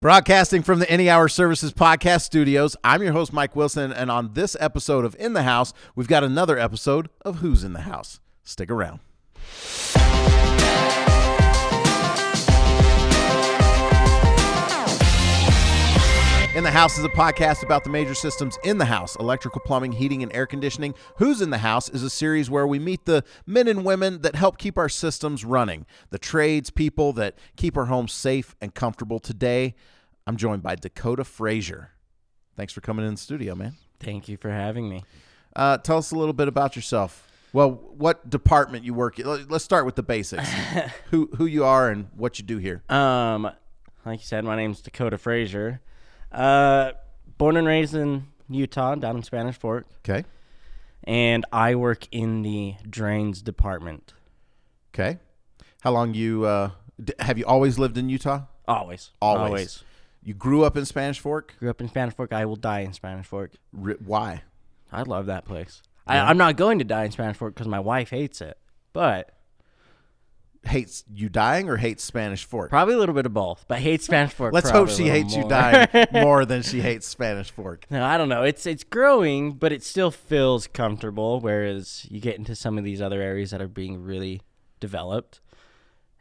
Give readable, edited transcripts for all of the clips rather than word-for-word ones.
Broadcasting from the Any Hour Services podcast studios, I'm your host, Mike Wilson, and on this episode of In the House, we've got another episode of Who's in the House. Stick around. In the House is a podcast about the major systems in the house: electrical, plumbing, heating, and air conditioning. Who's in the House is a series where we meet the men and women that help keep our systems running, the trades people that keep our homes safe and comfortable. Today, I'm joined by Dakota Frazier. Thanks for coming in the studio, man. Thank you for having me. Tell us a little bit about yourself. Well, what department you work in? Let's start with the basics. Who you are and what you do here. Like you said, my name's Dakota Frazier. Born and raised in Utah, down in Spanish Fork. Okay. And I work in the drains department. Okay. How long have you always lived in Utah? Always. You grew up in Spanish Fork? Grew up in Spanish Fork. I will die in Spanish Fork. Why? I love that place. Yeah. I'm not going to die in Spanish Fork because my wife hates it, but... Hates you dying or hates Spanish Fork? Probably a little bit of both, but hates Spanish Fork. Let's hope she hates you dying more than she hates Spanish Fork. No, I don't know. It's growing, but it still feels comfortable, whereas you get into some of these other areas that are being really developed,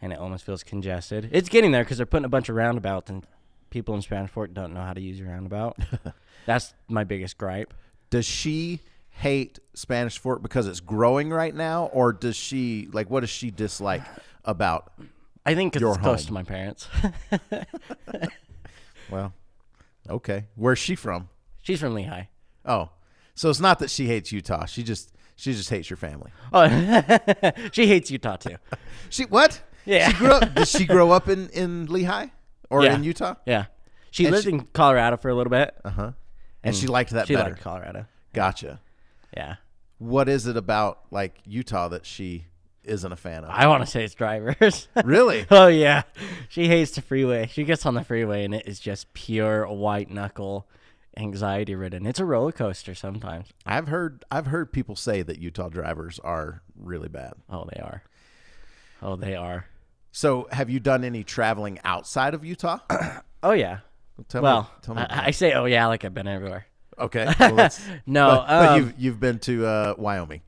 and it almost feels congested. It's getting there because they're putting a bunch of roundabouts, and people in Spanish Fork don't know how to use a roundabout. That's my biggest gripe. Does she hate Spanish Fork because it's growing right now, or does she, what does she dislike about I think because your it's close home? to my parents. Well, okay. Where's she from? She's from Lehigh. Oh, so it's not that she hates Utah. She just hates your family. Oh, she hates Utah too. She what? Yeah. Did she grow up in Lehigh or in Utah? Yeah. She lived in Colorado for a little bit. Uh-huh. And she liked that she better. She liked Colorado. Gotcha. Yeah. What is it about Utah that she isn't a fan of? I want to say it's drivers. Really? Oh yeah. She hates the freeway. She gets on the freeway and it is just pure white knuckle anxiety ridden. It's a roller coaster sometimes. I've heard people say that Utah drivers are really bad. Oh, they are. So, have you done any traveling outside of Utah? Oh yeah. Tell me. I say oh yeah like I've been everywhere. Okay. Well, no, but you've been to Wyoming.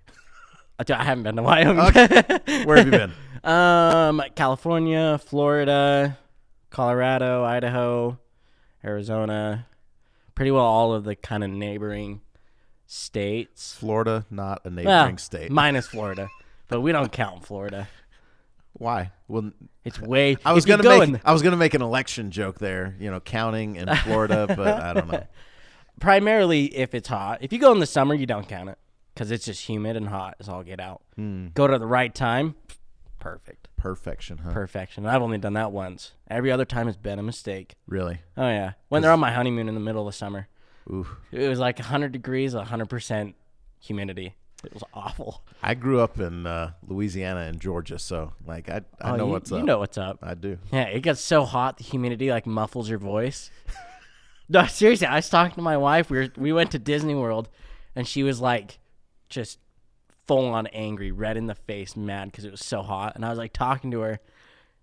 I haven't been to Wyoming. Okay. Where have you been? California, Florida, Colorado, Idaho, Arizona. Pretty well all of the kind of neighboring states. Florida, not a neighboring state. Minus Florida, but we don't count Florida. Why? Well, it's way. I was gonna make an election joke there. Counting in Florida, but I don't know. Primarily, if it's hot. If you go in the summer, you don't count it because it's just humid and hot as all get out. Go to the right time, perfect. Perfection, huh? Perfection. I've only done that once. Every other time has been a mistake. Really? Oh yeah. When they're on my honeymoon in the middle of the summer. Ooh. It was 100 degrees, 100% humidity. It was awful. I grew up in Louisiana and Georgia, so I know what's up. You know what's up. I do. Yeah, it gets so hot, the humidity muffles your voice. No, seriously, I was talking to my wife. We went to Disney World, and she was just full on angry, red in the face, mad because it was so hot. And I was talking to her, and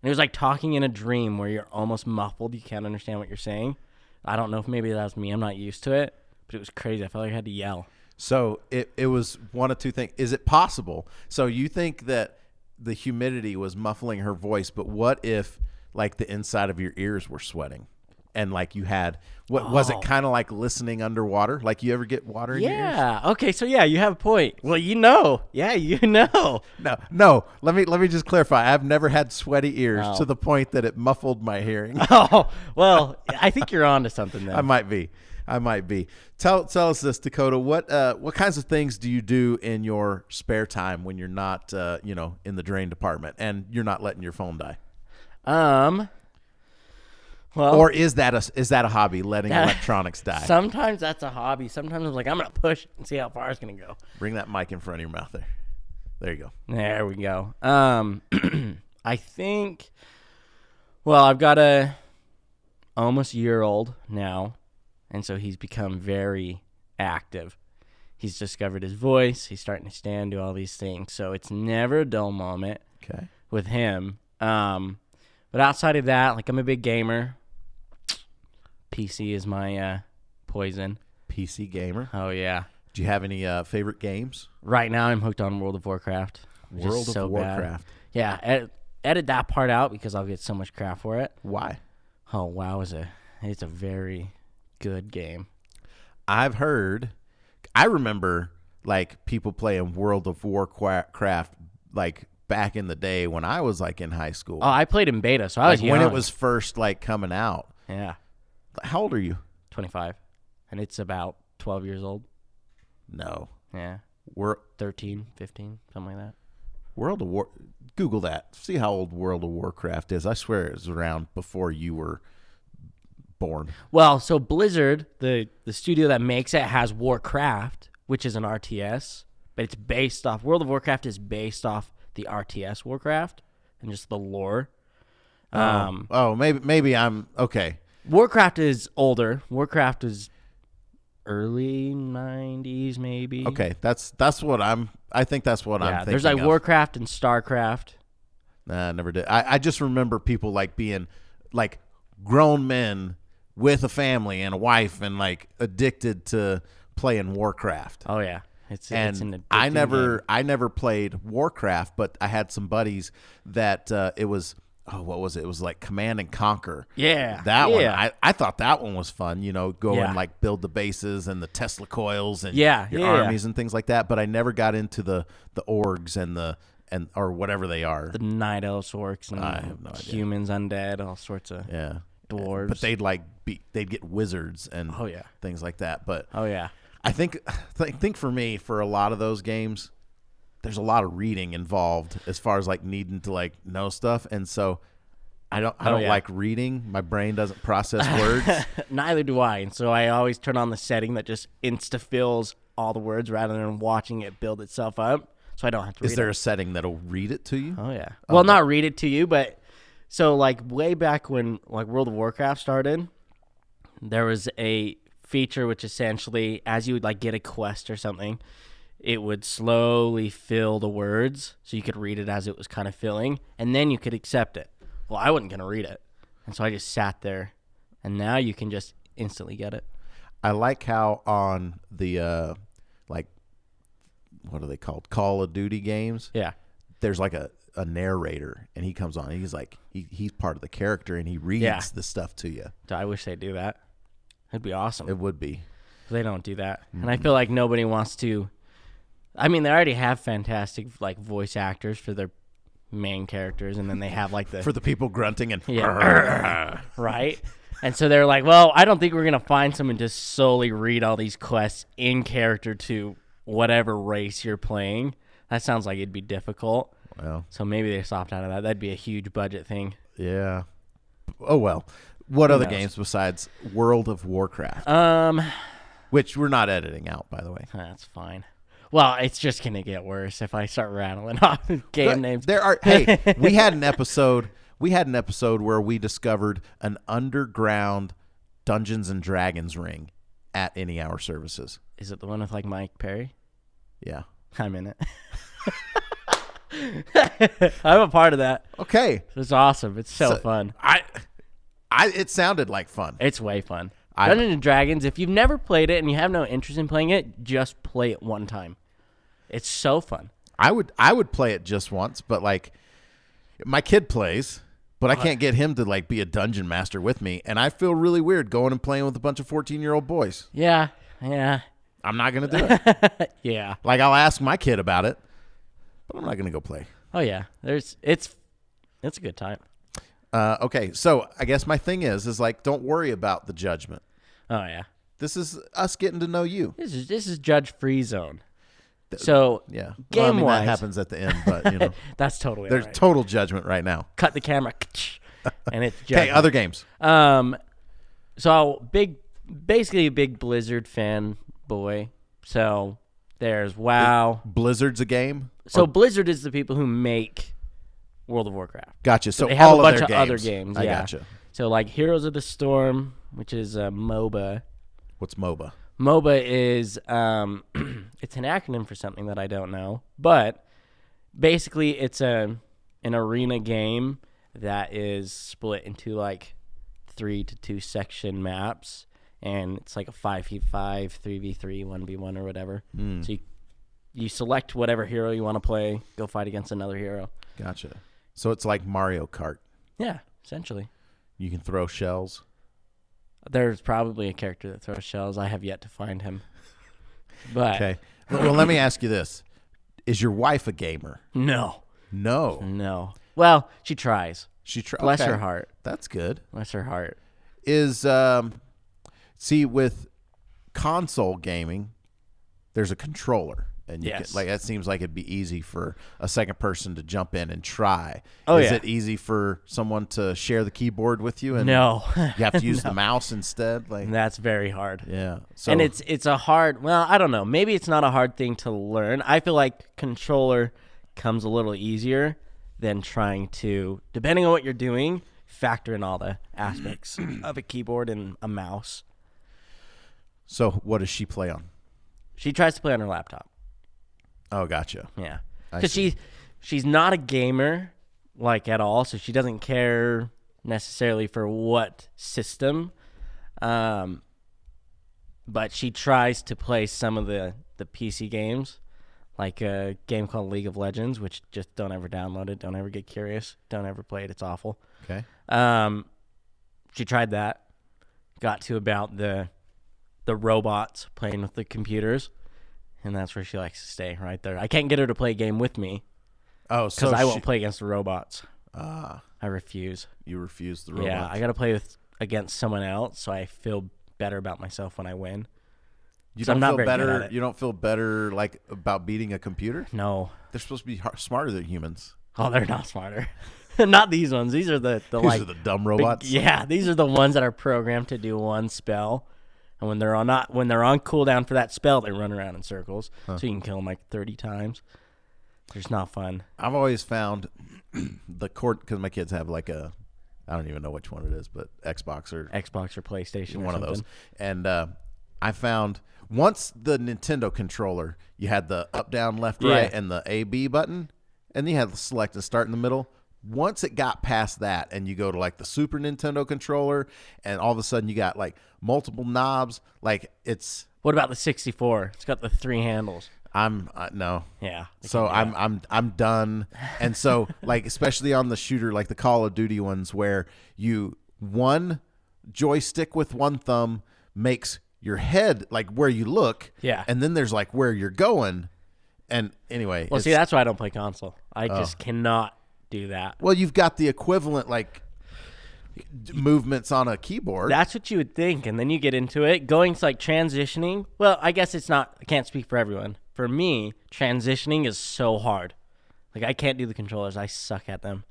it was like talking in a dream where you're almost muffled. You can't understand what you're saying. I don't know if maybe that's me. I'm not used to it, but it was crazy. I felt like I had to yell. So it was one of two things. Is it possible? So you think that the humidity was muffling her voice, but what if the inside of your ears were sweating? And you had, was it kind of like listening underwater? You ever get water in your ears? Yeah. Okay. So yeah, you have a point. Well, Yeah, No. Let me just clarify. I've never had sweaty ears to the point that it muffled my hearing. Oh, well, I think you're on to something then. I might be. Tell us this, Dakota. What kinds of things do you do in your spare time when you're not, in the drain department and you're not letting your phone die? Well, or is that a hobby, letting electronics die? Sometimes that's a hobby. Sometimes I'm I'm gonna push it and see how far it's gonna go. Bring that mic in front of your mouth there. There you go. There we go. I think. Well, I've got a almost year-old now, and so he's become very active. He's discovered his voice. He's starting to stand, do all these things. So it's never a dull moment with him. But outside of that, I'm a big gamer. PC is my poison. PC gamer. Oh yeah. Do you have any favorite games? Right now I'm hooked on World of Warcraft. World of Warcraft. Bad. Yeah, edit that part out because I'll get so much crap for it. Why? Oh wow, it's a very good game. I've heard. I remember like people playing World of Warcraft like back in the day when I was like in high school. Oh, I played in beta, so I was like young. when it was first like coming out. Yeah. How old are you? 25, and it's about 12 years old. No. Yeah. We're 13, 15, something like that. World of War. Google that. See how old World of Warcraft is. I swear it was around before you were born. Well, so Blizzard, the studio that makes it, has Warcraft, which is an RTS, but it's based off. World of Warcraft is based off the RTS Warcraft and just the lore. Maybe I'm okay. Warcraft is older. Warcraft is early 90s, maybe. Okay, that's what I think that's what I'm thinking. There's like of. Warcraft and StarCraft. Nah, I never did. I just remember people like being like grown men with a family and a wife and like addicted to playing Warcraft. Oh yeah. It's an addicting I game. never played Warcraft, but I had some buddies that it was what was it? It was like Command and Conquer. Yeah. That one. Yeah. I thought that one was fun, go Yeah. and like build the bases and the Tesla coils and Yeah, your yeah. armies and things like that, but I never got into the orgs and or whatever they are. The night elves, orcs, and I have no idea. humans, undead, all sorts of Yeah. dwarves. But they'd get wizards and Oh, yeah. things like that. But Oh yeah. I think for me, for a lot of those games, there's a lot of reading involved as far as like needing to like know stuff, and so I don't yeah. like reading. My brain doesn't process words. Neither do I, and so I always turn on the setting that just insta-fills all the words rather than watching it build itself up, so I don't have to read Is there it. a setting that'll read it to you? Oh yeah. Well, not read it to you, but so like way back when like World of Warcraft started, there was a feature which essentially, as you would like get a quest or something, it would slowly fill the words so you could read it as it was kind of filling, and then you could accept it. Well, I wasn't going to read it, and so I just sat there, and now you can just instantly get it. I like how on the like what are they called? Call of Duty games. Yeah. There's like a narrator, and he comes on. And he's like he's part of the character, and he reads the stuff to you. I wish they'd do that. It'd be awesome. It would be. They don't do that, and I feel like nobody wants to. I mean, they already have fantastic like voice actors for their main characters, and then they have like the For the people grunting and right. And so they're like, well, I don't think we're gonna find someone to solely read all these quests in character to whatever race you're playing. That sounds like it'd be difficult. Well, So maybe they stopped out of that. That'd be a huge budget thing. yeah. Oh well. What other knows? games besides World of Warcraft? Which we're not editing out, by the way. That's fine. Well, it's just gonna get worse if I start rattling off game names. There are. Hey, we had an episode. We had an episode where we discovered an underground Dungeons and Dragons ring at Any Hour Services. Is it the one with like Mike Perry? Yeah. I'm in it. I'm a part of that. Okay. It's awesome. It's so fun. It sounded like fun. It's way fun. Dungeons and Dragons, if you've never played it and you have no interest in playing it, just play it one time. It's so fun. I would play it just once, but like my kid plays, but I can't get him to like be a dungeon master with me, and I feel really weird going and playing with a bunch of 14-year-old boys. Yeah. I'm not going to do it. Yeah. Like I'll ask my kid about it, but I'm not going to go play. Oh yeah. It's a good time. Okay, so I guess my thing is like don't worry about the judgment. Oh yeah. This is us getting to know you. This is judge free zone. So Yeah. game that wise, happens at the end, but that's totally there's all right. total judgment right now. Cut the camera, and it's Okay, judgment. other games. So basically a big Blizzard fan boy. So there's WoW. Blizzard's a game. So Blizzard is the people who make World of Warcraft. Gotcha. So they have all a bunch their of games. other games. I Yeah. gotcha. So like Heroes of the Storm, which is a MOBA. What's MOBA? MOBA is it's an acronym for something that I don't know, but basically it's an arena game that is split into like 3 to 2 section maps, and it's like a 5v5, 3v3, 1v1 or whatever. So you select whatever hero you want to play, go fight against another hero. Gotcha. So it's like Mario Kart. Yeah, essentially. You can throw shells. There's probably a character that throws shells. I have yet to find him. But Okay. Well, let me ask you this. Is your wife a gamer? No. Well, she tries. Bless okay. her heart. That's good. Bless her heart. See, with console gaming, there's a controller. And you Yes. that seems like it'd be easy for a second person to jump in and try. Oh, Is yeah. it easy for someone to share the keyboard with you? And No. you have to use the mouse instead? Like, That's very hard. yeah. So, And it's a hard, well, I don't know. Maybe it's not a hard thing to learn. I feel like controller comes a little easier than trying to, depending on what you're doing, factor in all the aspects of a keyboard and a mouse. So what does she play on? She tries to play on her laptop. Oh, gotcha. Yeah. I Because see. she's not a gamer, like, at all, so she doesn't care necessarily for what system. But she tries to play some of the PC games, like a game called League of Legends, which just don't ever download it, don't ever get curious, don't ever play it, it's awful. Okay. She tried that, got to about the robots playing with the computers, and that's where she likes to stay, right there. I can't get her to play a game with me Oh, so because I won't play against the robots. I refuse. You refuse the robots. Yeah, I got to play against someone else, so I feel better about myself when I win. You 'Cause don't I'm not feel very good better. at it. You don't feel better like about beating a computer. No. They're supposed to be smarter than humans. Oh, they're not smarter. Not these ones. These are the These like are the dumb big- robots. yeah, these are the ones that are programmed to do one spell, and when they're on cooldown for that spell, they run around in circles, so you can kill them like 30 times. It's not fun. I've always found the court because my kids have like I don't even know which one it is, but Xbox or PlayStation, one or of those. something. And I found once the Nintendo controller, you had the up, down, left, Yeah. right, and the A/B button, and you had the select and start in the middle. Once it got past that, and you go to like the Super Nintendo controller, and all of a sudden you got like multiple knobs, like it's. What about the 64? It's got the 3 handles. No. Yeah. So I'm done. And so like especially on the shooter, like the Call of Duty ones where one joystick with one thumb makes your head like where you look. Yeah. And then there's like where you're going. And anyway. Well, see, that's why I don't play console. I just cannot do that. Well, you've got the equivalent like movements on a keyboard. That's what you would think, and then you get into it. Going to like transitioning. Well, I guess it's not. I can't speak for everyone. For me, transitioning is so hard. Like I can't do the controllers. I suck at them.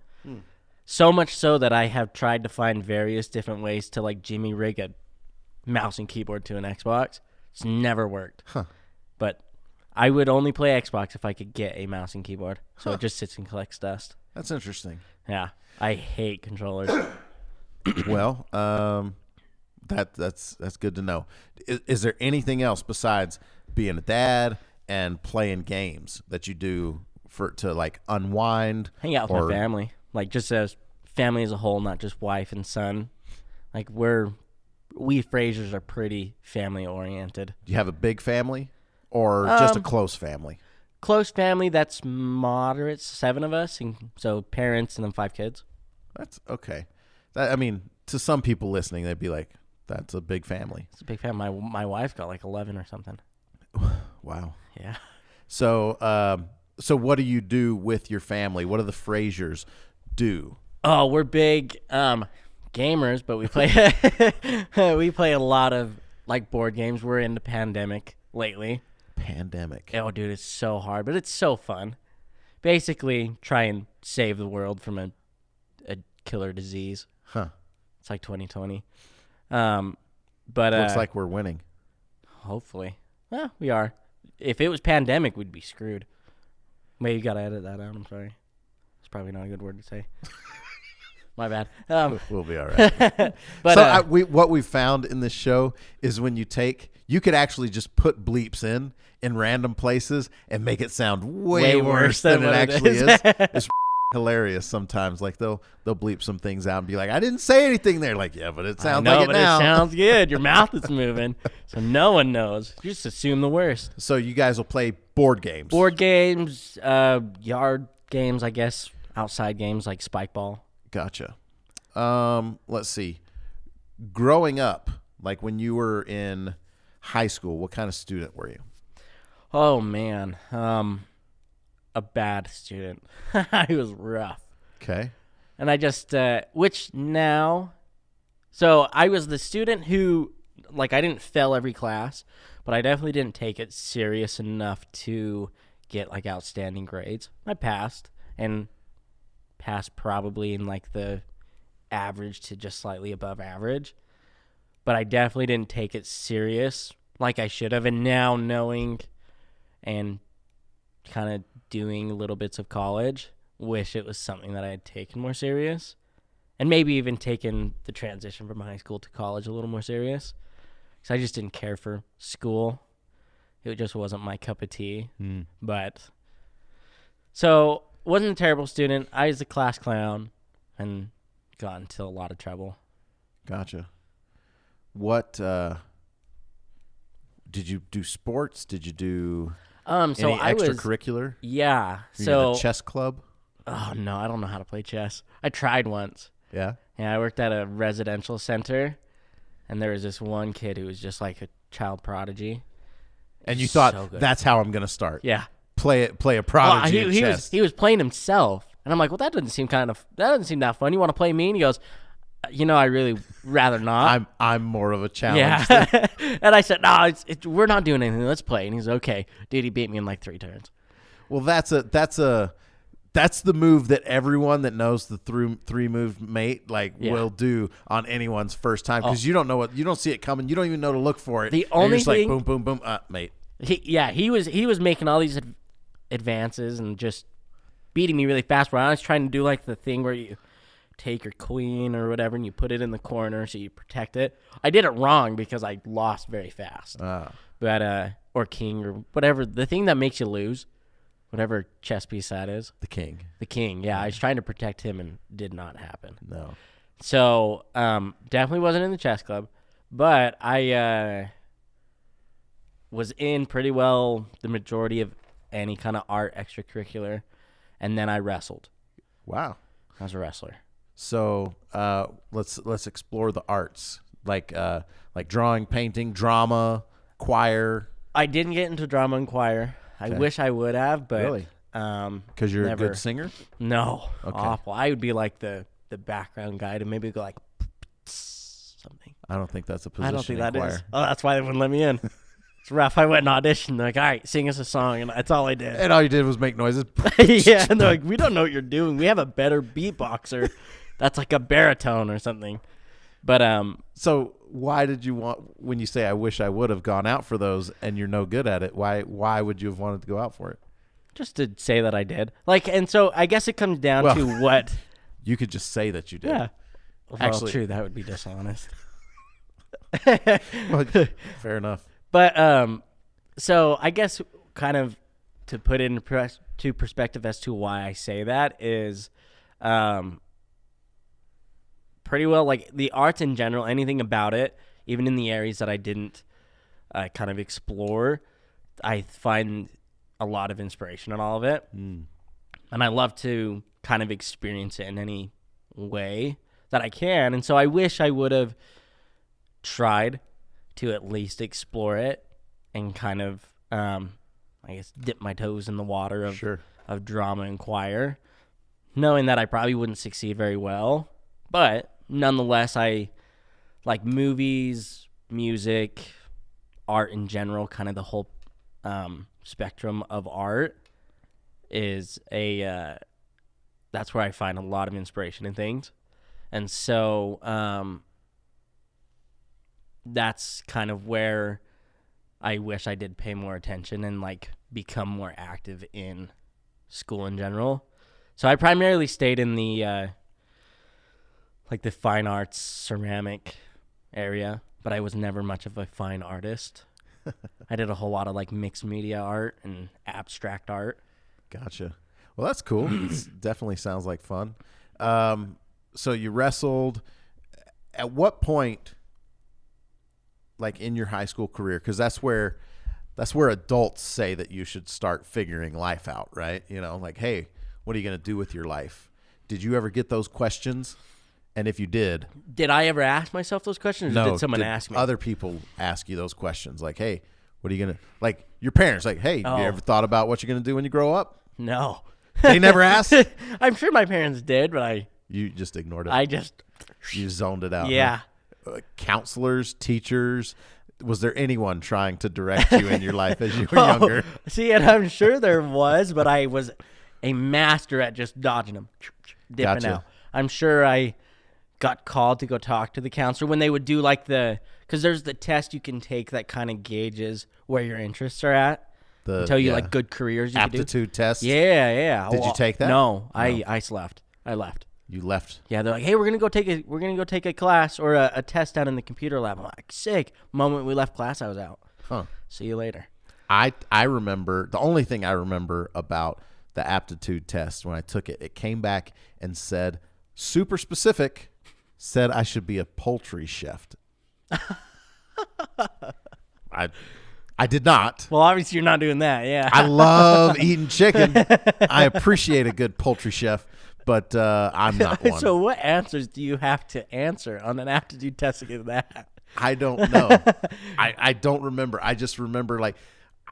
So much so that I have tried to find various different ways to like jimmy rig a mouse and keyboard to an Xbox. It's never worked. But I would only play Xbox if I could get a mouse and keyboard. So it just sits and collects dust. That's interesting. Yeah, I hate controllers. Well, that's good to know. Is there anything else besides being a dad and playing games that you do to like unwind? Hang out with my family, like just as family as a whole, not just wife and son. Like we Fraziers are pretty family oriented. Do you have a big family or just a close family? Close family that's moderate, 7 of us, and so parents and then 5 kids. That's okay. I mean, to some people listening, they'd be like, "That's a big family." It's a big family. My wife got like 11 or something. Wow. Yeah. So, so what do you do with your family? What do the Fraziers do? Oh, we're big gamers, but we play we play a lot of like board games. We're into Pandemic lately. Pandemic. Oh, dude, it's so hard, but it's so fun. Basically, try and save the world from a killer disease. Huh. It's like 2020. But Looks like we're winning. hopefully. Well, we are. If it was Pandemic, we'd be screwed. Maybe you got to edit that out. I'm sorry. It's probably not a good word to say. My bad. We'll be all right. But So what we found in this show is when you could actually just put bleeps in random places and make it sound way worse than it what it actually is. is. It's hilarious sometimes. Like they'll bleep some things out and be like, I didn't say anything there. Like, yeah, but it sounds like it now. It sounds good. Your mouth is moving, so no one knows. You just assume the worst. So you guys will play board games. Board games, yard games, I guess, outside games like spike ball. Gotcha. Let's see. Growing up, like when you were in high school, what kind of student were you? Oh, man. A bad student. I was rough. Okay. And I just, which now, so I was the student who, like, I didn't fail every class, but I definitely didn't take it serious enough to get, like, outstanding grades. I passed, and passed probably in, like, the average to just slightly above average. But I definitely didn't take it serious like I should have. And now knowing and kind of doing little bits of college, wish it was something that I had taken more serious, and maybe even taken the transition from high school to college a little more serious, because I just didn't care for school. It just wasn't my cup of tea. But so wasn't a terrible student. I was a class clown and got into a lot of trouble. Gotcha. What did you do? Sports? Did you do So any I extracurricular? Yeah. Were you So in a chess club? Oh no, I don't know how to play chess. I tried once. Yeah. Yeah, I worked at a residential center, and there was this one kid who was just like a child prodigy. And you So thought, good. that's how I'm going to start. Yeah. Play a prodigy in chess. He was playing himself, and I'm like, well, that doesn't seem that fun. You want to play me? And he goes, I really rather not. I'm more of a challenge. Yeah. And I said, no, we're not doing anything. Let's play. And he's okay. Dude, he beat me in like 3 turns. Well, that's the move that everyone that knows the three move mate will do on anyone's first time, because you don't see it coming. You don't even know to look for it. The And you're only just thing, like boom, boom, boom, mate. He was making all these advances and just beating me really fast. Where I was trying to do like the thing where you take your queen or whatever and you put it in the corner so you protect it. I did it wrong because I lost very fast. But or king or whatever, the thing that makes you lose, whatever chess piece that is. The king. The king, yeah. I was trying to protect him and did not happen. No. So definitely wasn't in the chess club, but I was in pretty well the majority of any kind of art extracurricular, and then I wrestled. Wow. I was a wrestler. So let's explore the arts, like drawing, painting, drama, choir. I didn't get into drama and choir. I wish I would have, but really, because you're never. a good singer. No, okay. Awful. I would be like the background guy to maybe go like something. I don't think that's a position. I don't think in that choir. is. Oh, that's why they wouldn't let me in. It's rough. I went and auditioned. They're like, all right, sing us a song, and that's all I did. And all you did was make noises. Yeah, and they're like, we don't know what you're doing. We have a better beatboxer. That's like a baritone or something. But so why did you want, when you say I wish I would have gone out for those and you're no good at it, why would you have wanted to go out for it? Just to say that I did. Like, and so I guess it comes down to what you could just say that you did. Yeah. Well, actually, true, that would be dishonest. Well, fair enough. But so I guess kind of to put it into perspective as to why I say that is pretty well, like the arts in general, anything about it, even in the areas that I didn't kind of explore, I find a lot of inspiration in all of it. And I love to kind of experience it in any way that I can. And so I wish I would have tried to at least explore it and kind of, I guess, dip my toes in the water of drama and choir, knowing that I probably wouldn't succeed very well. But nonetheless, I like movies, music, art in general, kind of the whole spectrum of art is that's where I find a lot of inspiration in things. And so that's kind of where I wish I did pay more attention and like become more active in school in general. So I primarily stayed in the like the fine arts ceramic area, but I was never much of a fine artist. I did a whole lot of like mixed media art and abstract art. Gotcha. Well, that's cool. It definitely sounds like fun. So you wrestled. At what point, like in your high school career, because that's where adults say that you should start figuring life out, right? You know, like, hey, what are you going to do with your life? Did you ever get those questions? And if you did I ever ask myself those questions, or did someone ask me? Other people ask you those questions, like, hey, what are you going to, like your parents, like, hey, you ever thought about what you're going to do when you grow up? No. They never asked? I'm sure my parents did, but you just ignored it. You zoned it out. Yeah. Huh? Counselors, teachers, was there anyone trying to direct you in your life as you were younger? See, and I'm sure there was, but I was a master at just dodging them, dipping out. I'm sure I got called to go talk to the counselor when they would do like because there's the test you can take that kind of gauges where your interests are at. Tell you like good careers you aptitude test. Yeah. Did you take that? No, I left. I left. You left. Yeah, they're like, hey, we're gonna go take a class or a test down in the computer lab. I'm like, sick. Moment we left class, I was out. Huh. See you later. I remember, the only thing I remember about the aptitude test when I took it, it came back and said, super specific, said I should be a poultry chef. I did not. Well, obviously you're not doing that. Yeah. I love eating chicken. I appreciate a good poultry chef, but I'm not one. So what answers do you have to answer on an aptitude test to get that? I don't know. I don't remember. I just remember, like,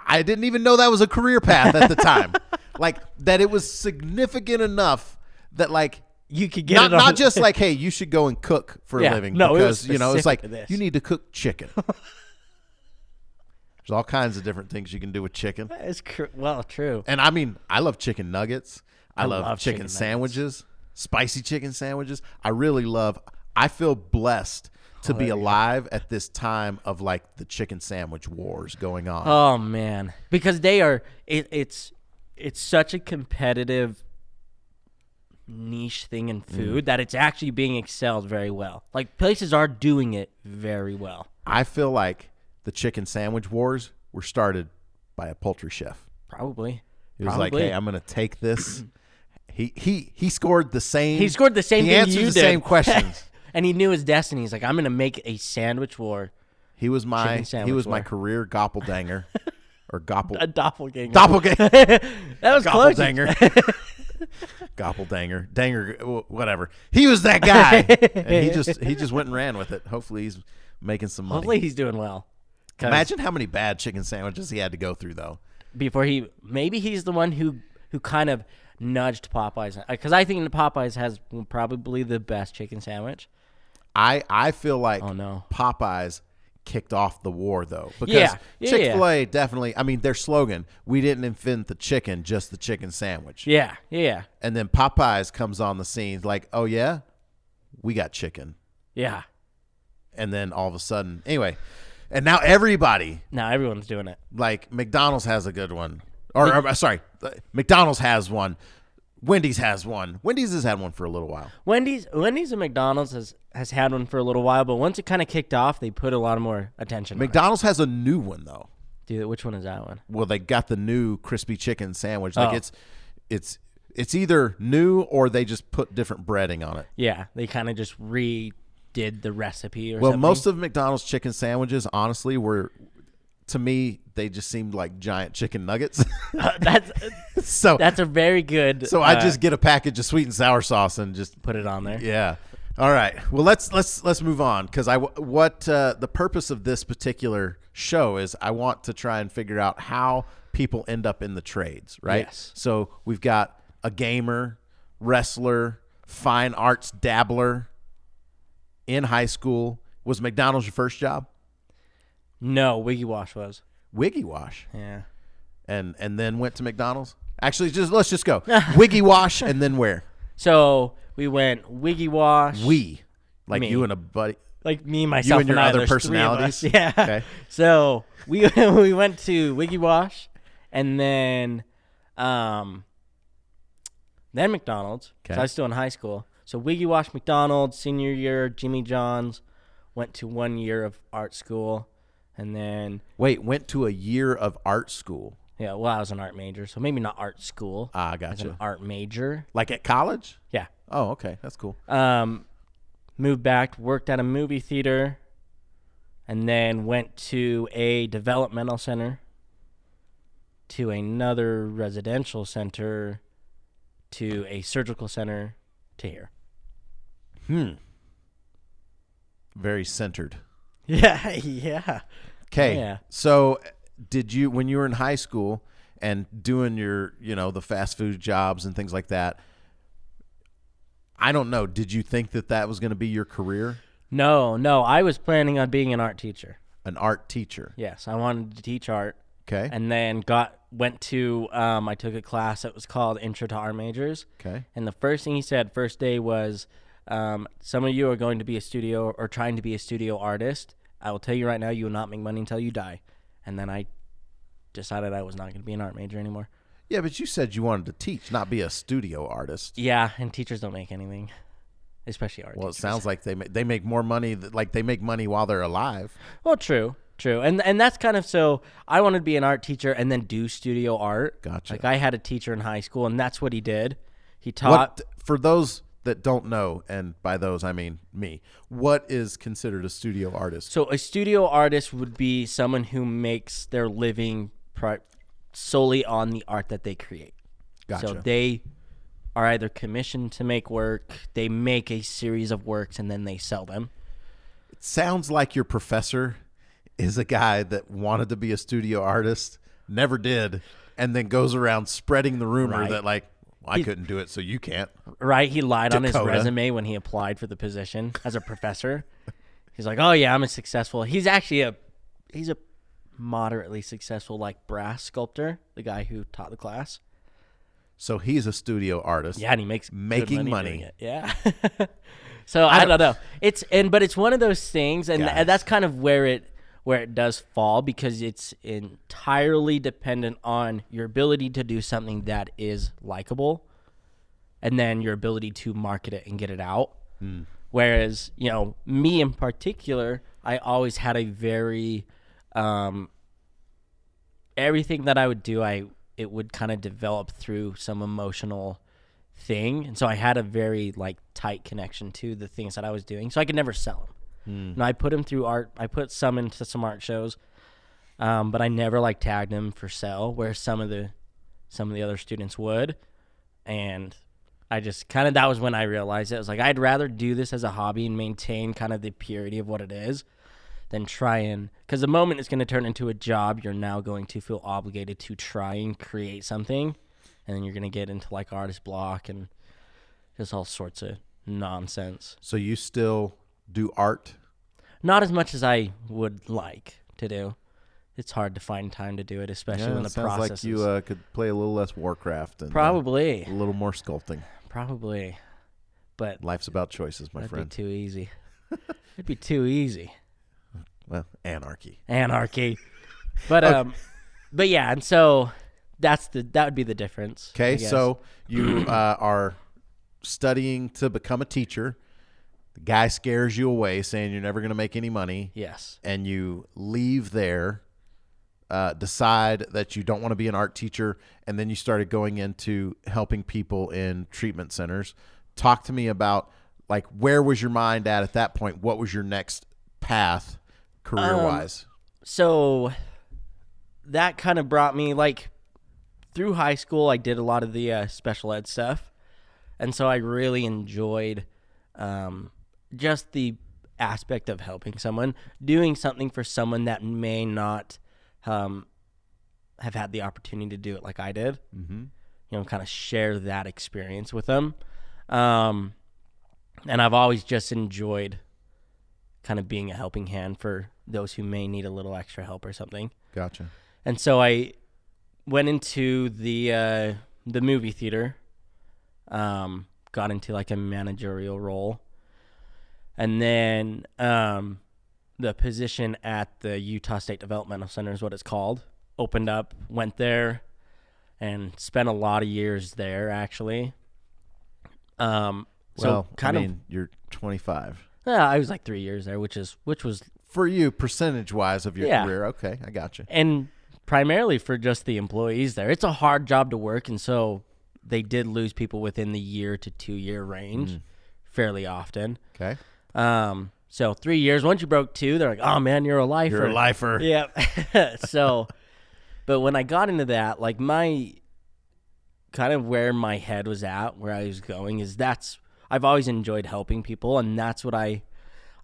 I didn't even know that was a career path at the time. Like, that it was significant enough that, like, you could get not just like, hey, you should go and cook for a living. No, because, it was it's like, this. you need to cook chicken. There's all kinds of different things you can do with chicken. It's true. And I mean, I love chicken nuggets. I love chicken nuggets. Sandwiches, spicy chicken sandwiches. I feel blessed to be alive at this time of like the chicken sandwich wars going on. Oh man, because it's such a competitive niche thing in food that it's actually being excelled very well. Like places are doing it very well. I feel like the chicken sandwich wars were started by a poultry chef. Probably. He was like, hey, I'm going to take this. He scored the same. He scored the same thing you did. He answered the same questions. And he knew his destiny. He's like, I'm going to make a sandwich war. He was my career goppldanger. Or a doppelganger. That was close. Goppldanger. Danger, whatever. He was that guy. And he just went and ran with it. Hopefully he's making some money. Hopefully he's doing well. Imagine how many bad chicken sandwiches he had to go through, though. Maybe he's the one who kind of nudged Popeyes. Because I think Popeyes has probably the best chicken sandwich. I feel like Popeyes kicked off the war, though. Because Chick-fil-A definitely, I mean, their slogan, we didn't invent the chicken, just the chicken sandwich. Yeah. And then Popeyes comes on the scene like, oh, yeah? We got chicken. Yeah. And then all of a sudden, anyway, and now everyone's doing it. Like McDonald's has a good one. McDonald's has one. Wendy's has one. Wendy's has had one for a little while. Wendy's and McDonald's has had one for a little while, but once it kind of kicked off, they put a lot more attention. McDonald's has a new one though. Dude, which one is that one? Well, they got the new crispy chicken sandwich. Like it's either new or they just put different breading on it. Yeah, they kind of just redid the recipe or something. Well, most of McDonald's chicken sandwiches, honestly, were, to me, they just seemed like giant chicken nuggets. That's a very good. So I just get a package of sweet and sour sauce and just put it on there. Yeah. All right. Well, let's move on, because the purpose of this particular show is I want to try and figure out how people end up in the trades, right? Yes. So we've got a gamer, wrestler, fine arts dabbler in high school. Was McDonald's your first job? No, Wiggy Wash was. Wiggy Wash? Yeah. And then went to McDonald's? Actually, let's just go. Wiggy Wash, and then where? So we went Wiggy Wash. Like me. You and a buddy. Like me, myself, you and your and other personalities? Yeah. Okay. So we went to Wiggy Wash, and then McDonald's. Okay. So I was still in high school. So Wiggy Wash, McDonald's, senior year, Jimmy John's. Went to 1 year of art school, and then went to a year of art school. Yeah, well, I was an art major, so maybe not art school. Ah, I was gotcha. an art major. Like at college? Yeah. Oh, okay. That's cool. Moved back, worked at a movie theater, and then went to a developmental center, to another residential center, to a surgical center, to here. Very centered. Yeah, yeah. Okay. Yeah. So did you, when you were in high school and doing your, the fast food jobs and things like that, I don't know, did you think that was going to be your career? No, I was planning on being an art teacher. An art teacher. Yes, I wanted to teach art. Okay. And then went to, I took a class that was called Intro to Art Majors. Okay. And the first thing he said, first day was, some of you are going to be a studio or trying to be a studio artist. I will tell you right now, you will not make money until you die. And then I decided I was not going to be an art major anymore. Yeah, but you said you wanted to teach, not be a studio artist. Yeah, and teachers don't make anything, especially art Well, teachers. it sounds like they make more money, like they make money while they're alive. Well, true. And that's kind of, so I wanted to be an art teacher and then do studio art. Gotcha. Like I had a teacher in high school, and that's what he did. He taught. For those that don't know, and by those I mean me, what is considered a studio artist? So a studio artist would be someone who makes their living solely on the art that they create. Gotcha. So they are either commissioned to make work, they make a series of works, and then they sell them. It sounds like your professor is a guy that wanted to be a studio artist, never did, and then goes around spreading the rumor Right. that like, well, I couldn't do it, so you can't. Right? He lied on his Dakota. resume when he applied for the position as a professor. He's like, "Oh yeah, I'm a successful." He's actually he's a moderately successful like brass sculptor, the guy who taught the class. So he's a studio artist. Yeah, and he makes good Making doing money. it. Yeah. So I don't know. But it's one of those things, and Guys. that's kind of where it does fall, because it's entirely dependent on your ability to do something that is likable, and then your ability to market it and get it out. Whereas, me in particular, I always had a very everything that I would do, it would kind of develop through some emotional thing, and so I had a very like tight connection to the things that I was doing, so I could never sell them. And I put them through art. I put some into some art shows, but I never like tagged them for sale, where some of the other students would. And I just kind of, that was when I realized it. I was like, I'd rather do this as a hobby and maintain kind of the purity of what it is than because the moment it's going to turn into a job, you're now going to feel obligated to try and create something, and then you're going to get into like artist block and just all sorts of nonsense. So you still do art? Not as much as I would like to do. It's hard to find time to do it, especially when the sounds process like you could play a little less Warcraft and probably a little more sculpting. But Life's about choices, my that'd friend. be too easy. It'd be too easy. Well, anarchy. But but yeah, and so that would be the difference. Okay, so you are studying to become a teacher. The guy scares you away, saying you're never going to make any money. Yes. And you leave there, decide that you don't want to be an art teacher, and then you started going into helping people in treatment centers. Talk to me about, like, where was your mind at that point? What was your next path career-wise? So that kind of brought me, like, through high school, I did a lot of the special ed stuff. And so I really enjoyed just the aspect of helping someone, doing something for someone that may not have had the opportunity to do it like I did. Mm-hmm. Kind of share that experience with them. And I've always just enjoyed kind of being a helping hand for those who may need a little extra help or something. Gotcha. And so I went into the movie theater, got into like a managerial role, and then the position at the Utah State Developmental Center is what it's called, opened up, went there, and spent a lot of years there actually. You're 25. Yeah, I was like 3 years there, which was For you, percentage-wise of your Yeah. career. Okay, I gotcha. And primarily for just the employees there. It's a hard job to work, and so they did lose people within the 1 to 2 year range fairly often. Okay. So 3 years. Once you broke 2, they're like, "Oh man, you're a lifer." You're a lifer. Yeah. So, but when I got into that, like my kind of where my head was at, where I was going, is I've always enjoyed helping people, and that's what I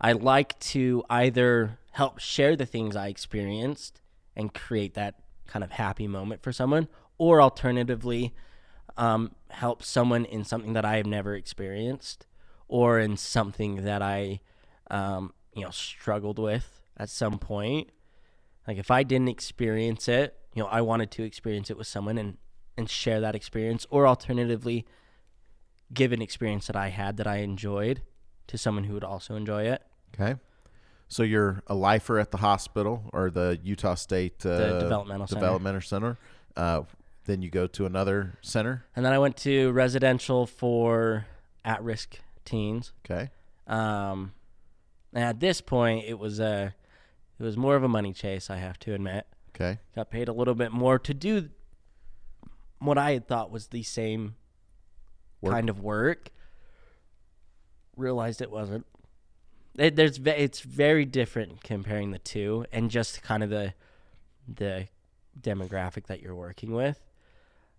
like to either help share the things I experienced and create that kind of happy moment for someone, or alternatively, help someone in something that I have never experienced, or in something that I struggled with at some point. Like if I didn't experience it, I wanted to experience it with someone and share that experience, or alternatively give an experience that I had that I enjoyed to someone who would also enjoy it. Okay. So you're a lifer at the hospital or the Utah State The developmental center. Then you go to another center. And then I went to residential for at-risk teens. Okay. And at this point, it was more of a money chase, I have to admit. Okay. Got paid a little bit more to do what I had thought was the same kind of work. Realized it wasn't. It's very different comparing the two, and just kind of the demographic that you're working with.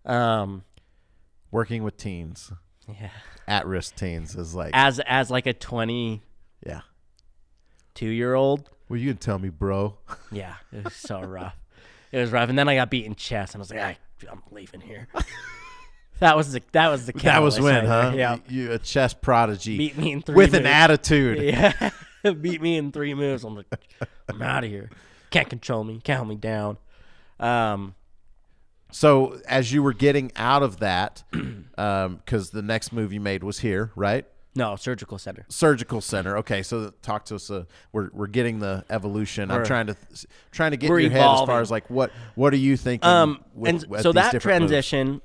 Working with teens. Yeah. At-risk teens is like as like a 22-year-old. Well, you can tell me, bro. Yeah, it was so rough. It was rough, and then I got beat in chess, and I was like, I'm leaving here. That was the That was when, huh? Yeah, You a chess prodigy. beat me in 3 with moves. an attitude. Yeah, beat me in 3 moves. I'm like, I'm out of here. Can't control me. Can't hold me down. So as you were getting out of that, because the next move you made was here, right? No, surgical center. Surgical center. Okay, so talk to us. We're getting the evolution. I'm trying to get We're in your head as far evolving. as like what are you thinking? And at so these that different moves? transition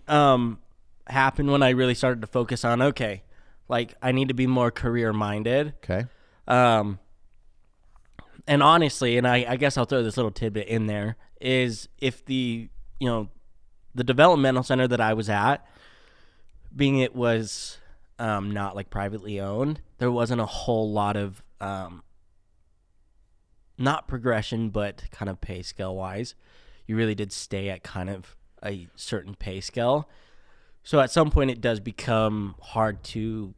happened when I really started to focus on, okay, like I need to be more career minded. Okay. And honestly, and I guess I'll throw this little tidbit in there, is if the developmental center that I was at, being it was not like privately owned, there wasn't a whole lot of not progression, but kind of pay scale wise. You really did stay at kind of a certain pay scale. So at some point it does become hard to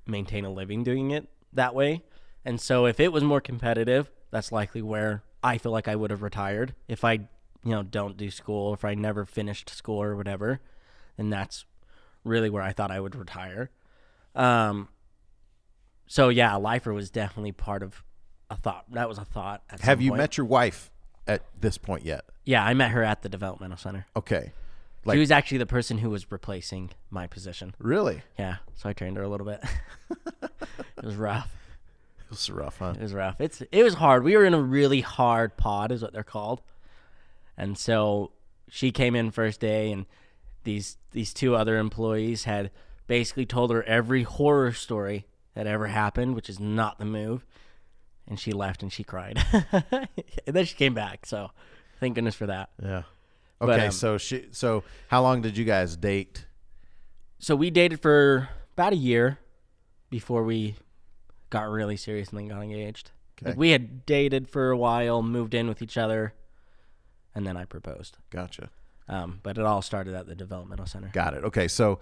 maintain a living doing it that way. And so if it was more competitive, that's likely where I feel like I would have retired. If I, don't do school, if I never finished school or whatever, then that's really where I thought I would retire. So yeah, lifer was definitely part of a thought. That was a thought. At Have some you point. met your wife at this point yet? Yeah, I met her at the developmental center. Okay. She was actually the person who was replacing my position. Really? Yeah, so I trained her a little bit. It was rough. It was rough, huh? It was rough. It was hard. We were in a really hard pod, is what they're called. And so she came in first day, and these 2 other employees had basically told her every horror story that ever happened, which is not the move. And she left and she cried. And then she came back. So thank goodness for that. Yeah. Okay. But, so how long did you guys date? So we dated for about a year before we got really serious and then got engaged. Okay. Like we had dated for a while, moved in with each other, and then I proposed. Gotcha. But it all started at the developmental center. Got it. Okay. So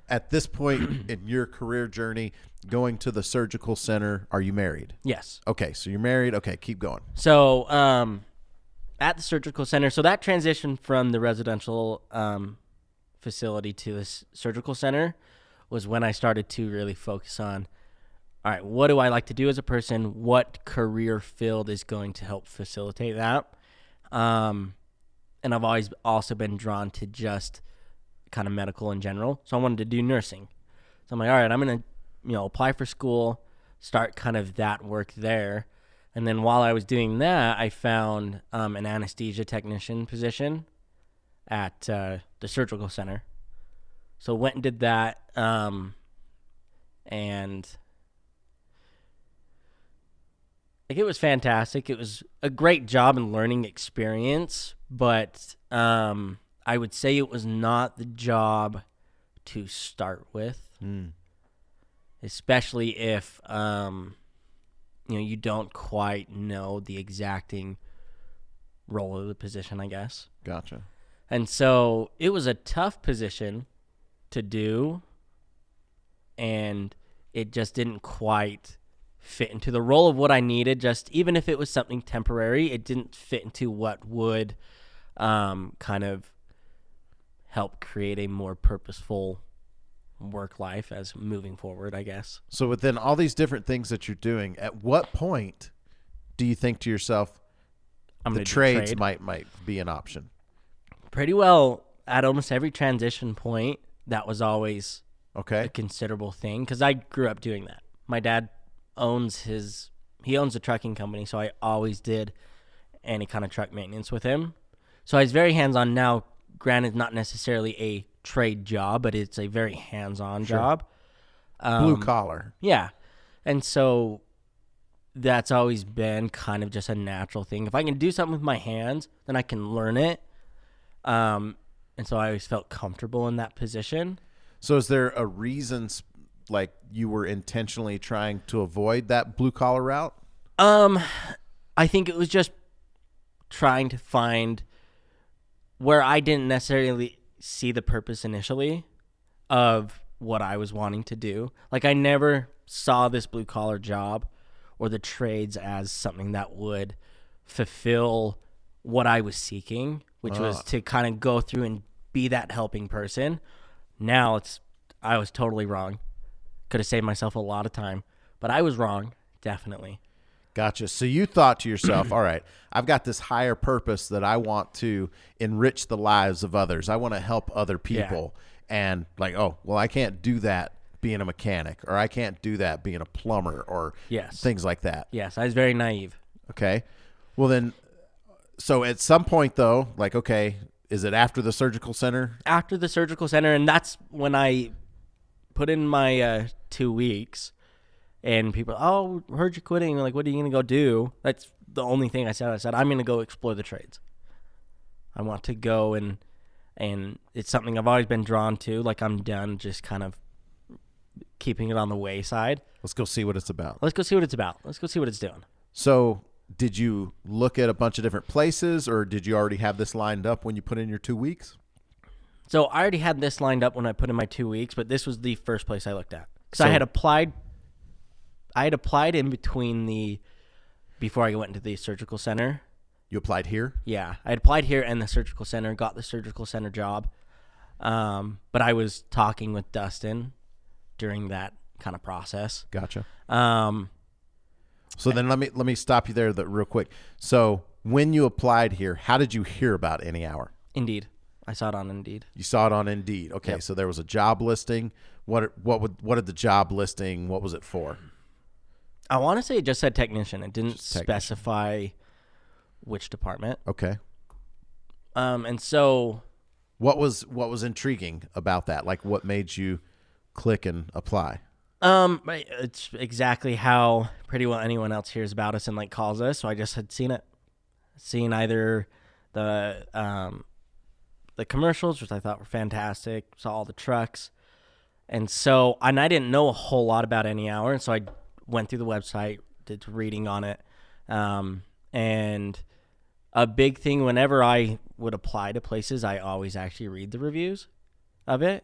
at this point in your career journey, going to the surgical center, are you married? Yes. Okay. So you're married. Okay. Keep going. So at the surgical center, so that transition from the residential facility to this surgical center was when I started to really focus on, all right, what do I like to do as a person? What career field is going to help facilitate that? And I've always also been drawn to just kind of medical in general. So I wanted to do nursing. So I'm like, all right, I'm going to, apply for school, start kind of that work there. And then while I was doing that, I found an anesthesia technician position at the surgical center. So went and did that. And Like, it was fantastic. It was a great job and learning experience, but I would say it was not the job to start with, especially if you don't quite know the exacting role of the position, I guess. Gotcha. And so it was a tough position to do, and it just didn't quite fit into the role of what I needed. Just even if it was something temporary, it didn't fit into what would kind of help create a more purposeful work life as moving forward, I guess. So within all these different things that you're doing, at what point do you think to yourself, the trades might be an option? Pretty well at almost every transition point, that was always a considerable thing, because I grew up doing that. My dad owns a trucking company, so I always did any kind of truck maintenance with him. So I was very hands-on. Now, granted, not necessarily a trade job, but it's a very hands-on job. Blue collar. Yeah. And so that's always been kind of just a natural thing. If I can do something with my hands, then I can learn it. And so I always felt comfortable in that position. So is there a reason, like, you were intentionally trying to avoid that blue collar route? I think it was just trying to find where I didn't necessarily see the purpose initially of what I was wanting to do. Like, I never saw this blue collar job or the trades as something that would fulfill what I was seeking, which was to kind of go through and be that helping person. Now I was totally wrong. Could have saved myself a lot of time, but I was wrong, definitely. Gotcha. So you thought to yourself, all right, I've got this higher purpose that I want to enrich the lives of others. I want to help other people. Yeah. And like, oh, well, I can't do that being a mechanic, or I can't do that being a plumber, or things like that. Yes, I was very naive. Okay. Well, then, so at some point, though, like, okay, is it after the surgical center? After the surgical center, and that's when I put in my 2 weeks. And people, oh, heard you quitting. Like, what are you going to go do? That's the only thing I said. I said, I'm going to go explore the trades. I want to go, and it's something I've always been drawn to. Like, I'm done just kind of keeping it on the wayside. Let's go see what it's about. Let's go see what it's about. Let's go see what it's doing. So did you look at a bunch of different places, or did you already have this lined up when you put in your 2 weeks? So I already had this lined up when I put in my 2 weeks, but this was the first place I looked at. Because I had applied in between before I went into the surgical center. You applied here? Yeah. I had applied here and the surgical center, got the surgical center job. But I was talking with Dustin during that kind of process. Gotcha. So then let me stop you there real quick. So when you applied here, how did you hear about Any Hour? Indeed. I saw it on Indeed. You saw it on Indeed. Okay. Yep. So there was a job listing. What did the job listing, what was it for? I want to say it just said technician. It didn't specify which department. Okay. And so what was intriguing about that? Like, what made you click and apply? It's exactly how pretty well anyone else hears about us and like calls us. So I just had seen either the commercials, which I thought were fantastic, saw all the trucks. And I didn't know a whole lot about Any Hour, and so I went through the website, did reading on it. And a big thing whenever I would apply to places, I always actually read the reviews of it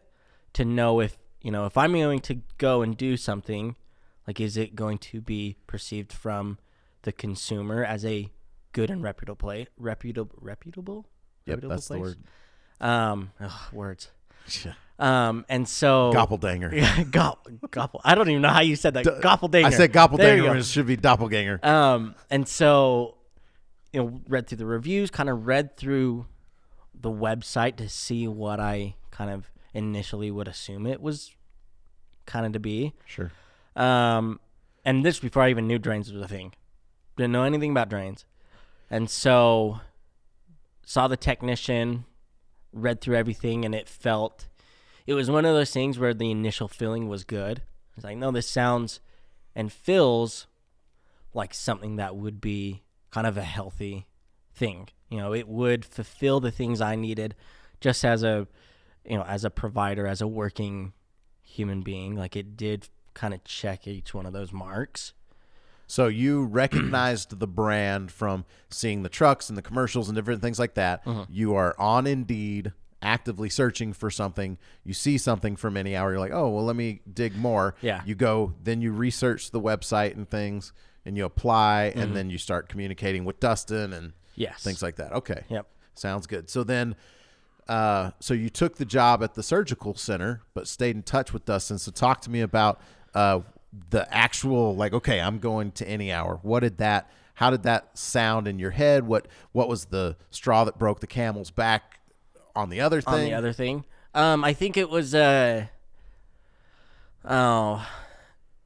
to know if I'm going to go and do something, like, is it going to be perceived from the consumer as a good and reputable? Yep, that's place? the word. Words. Yeah. And so Goppeldanger. Yeah, gopple. I don't even know how you said that. Goppeldanger. I said Goppeldanger when it should be doppelganger. And so, read through the reviews, kind of read through the website to see what I kind of initially would assume it was kind of to be. Sure. And this before I even knew drains was a thing. Didn't know anything about drains. And so saw the technician, read through everything, and it was one of those things where the initial feeling was good. It's like, no, this sounds and feels like something that would be kind of a healthy thing. You know, it would fulfill the things I needed just as a, you know, as a provider, as a working human being. Like it did kind of check each one of those marks. So you recognized the brand from seeing the trucks and the commercials and different things like that. You are on Indeed, actively searching for something. You see something from Any Hour. You're like, oh, well, let me dig more. Yeah. You go, then you research the website and things, and you apply, and then you start communicating with Dustin and things like that. Okay. Yep. Sounds good. So then, so you took the job at the surgical center, but stayed in touch with Dustin. So talk to me about the actual, like, okay, I'm going to Any Hour. How did that sound in your head? What was the straw that broke the camel's back on the other thing? I think it was, it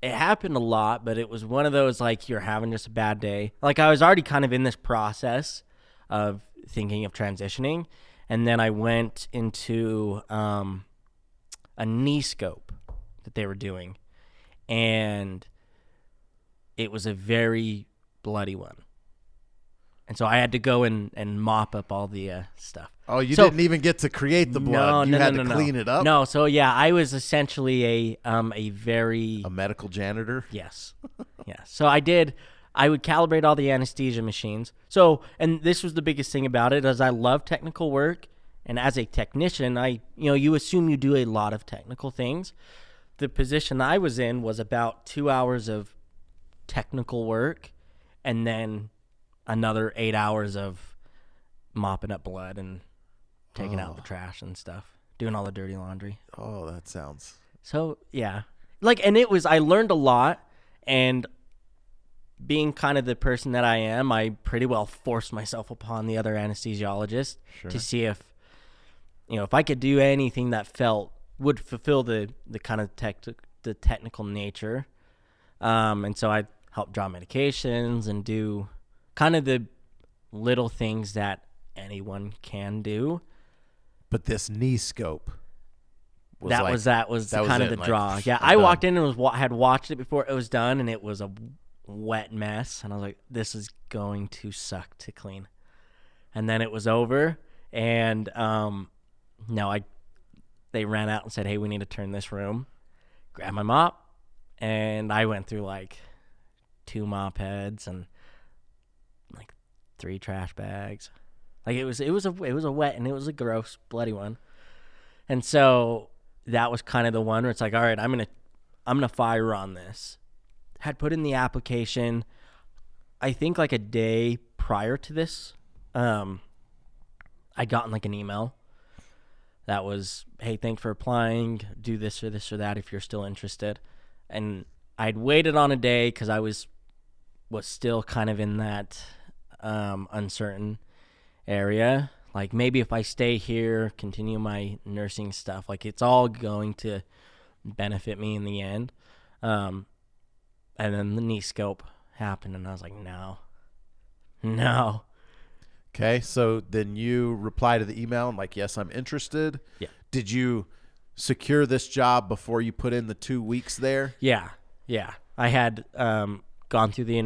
happened a lot, but it was one of those, like, you're having just a bad day. Like, I was already kind of in this process of thinking of transitioning, and then I went into a knee scope that they were doing, and it was a very bloody one. And so I had to go and mop up all the stuff. Oh, you didn't even get to create the blood. You had to clean it up? No, so yeah, I was essentially a medical janitor? Yes. Yeah. So I would calibrate all the anesthesia machines. So, and this was the biggest thing about it, is I love technical work. And as a technician, you assume you do a lot of technical things. The position I was in was about 2 hours of technical work and then another 8 hours of mopping up blood and taking out the trash and stuff, doing all the dirty laundry. Oh, that sounds... So, yeah. Like, and I learned a lot, and being kind of the person that I am, I pretty well forced myself upon the other anesthesiologist to see if I could do anything that would fulfill the kind of the technical nature. And so I helped draw medications and do kind of the little things that anyone can do. But this knee scope was that was kind of the draw. Yeah, I walked in and had watched it before it was done, and it was a wet mess. And I was like, this is going to suck to clean. And then it was over, and they ran out and said, hey, we need to turn this room. Grabbed my mop, and I went through like 2 mop heads and like 3 trash bags. Like it was a wet, and it was a gross, bloody one. And so that was kind of the one where it's like, all right, I'm gonna fire on this. Had put in the application, I think like a day prior to this. I'd gotten like an email that was, hey, thanks for applying. Do this or this or that if you're still interested. And I'd waited on a day because I was still kind of in that uncertain area. Like, maybe if I stay here, continue my nursing stuff, like, it's all going to benefit me in the end. And then the knee scope happened, and I was like, no. Okay, so then you reply to the email and like, yes, I'm interested. Yeah. Did you secure this job before you put in the 2 weeks there? Yeah. I had gone through the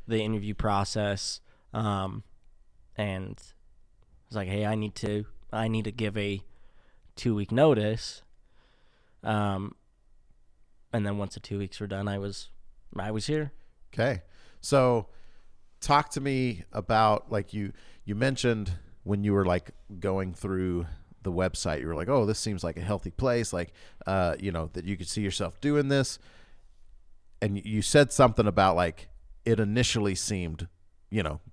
interview process, and I was like, hey, I need to give a 2-week notice. And then once the 2 weeks were done, I was here. Okay. So talk to me about, like, you mentioned when you were like going through the website, you were like, oh, this seems like a healthy place. Like, that you could see yourself doing this. And you said something about like, it initially seemed,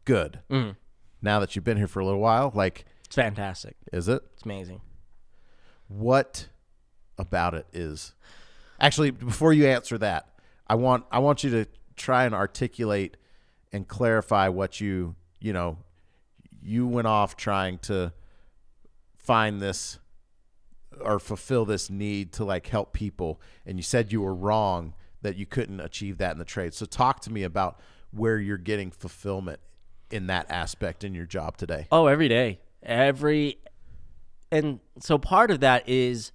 good. Mm-hmm. Now that you've been here for a little while, like, it's fantastic. Is it? It's amazing. What about it is, actually, before you answer that, I want you to try and articulate and clarify what you went off trying to find this or fulfill this need to like help people. And you said you were wrong, that you couldn't achieve that in the trade. So talk to me about where you're getting fulfillment in that aspect in your job today. Oh, every day. And so part of that is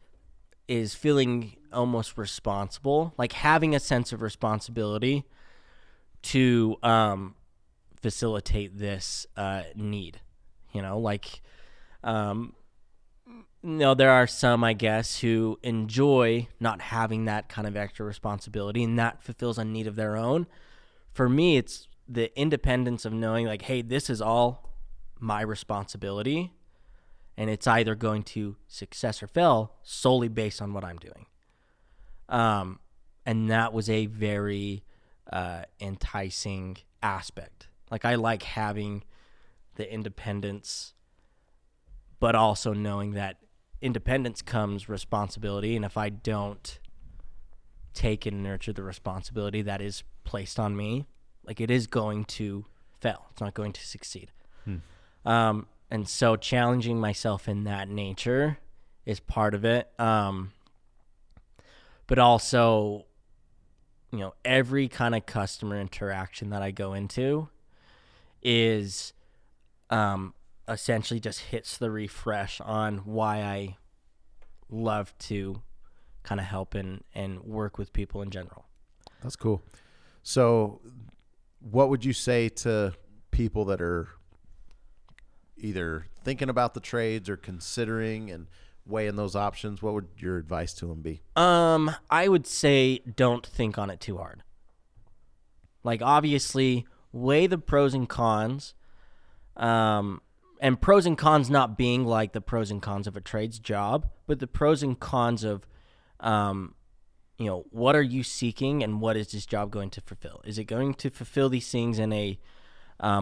feeling almost responsible, like having a sense of responsibility to facilitate this need. There are some, I guess, who enjoy not having that kind of extra responsibility, and that fulfills a need of their own. For me, it's the independence of knowing, like, hey, this is all my responsibility, and it's either going to success or fail solely based on what I'm doing. And that was a very enticing aspect. Like, I like having the independence, but also knowing that independence comes responsibility, and if I don't take and nurture the responsibility that is placed on me, like, it is going to fail. It's not going to succeed. And so challenging myself in that nature is part of it. But also, every kind of customer interaction that I go into is essentially just hits the refresh on why I love to kind of help and work with people in general. That's cool. So what would you say to people that are either thinking about the trades or considering and weighing those options? What would your advice to them be? I would say don't think on it too hard. Like, obviously, weigh the pros and cons. And pros and cons not being like the pros and cons of a trades job, but the pros and cons of, what are you seeking and what is this job going to fulfill? Is it going to fulfill these things in a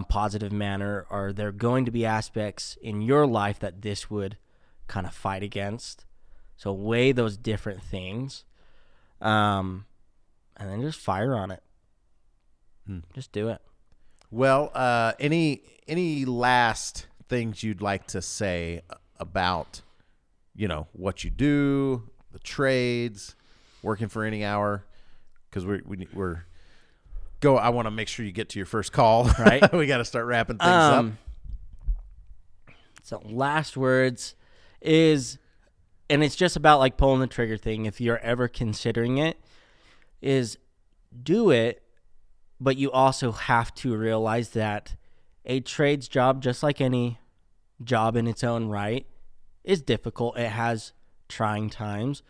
positive manner? Are there going to be aspects in your life that this would kind of fight against? So weigh those different things, and then just fire on it. Just do it. Well, any last things you'd like to say about, what you do, the trades, working for any hour? Because we're go. I want to make sure you get to your first call. Right. We got to start wrapping things up. So last words is, and it's just about like pulling the trigger thing. If you're ever considering it, is do it, but you also have to realize that a trades job, just like any job in its own right, is difficult. It has trying times.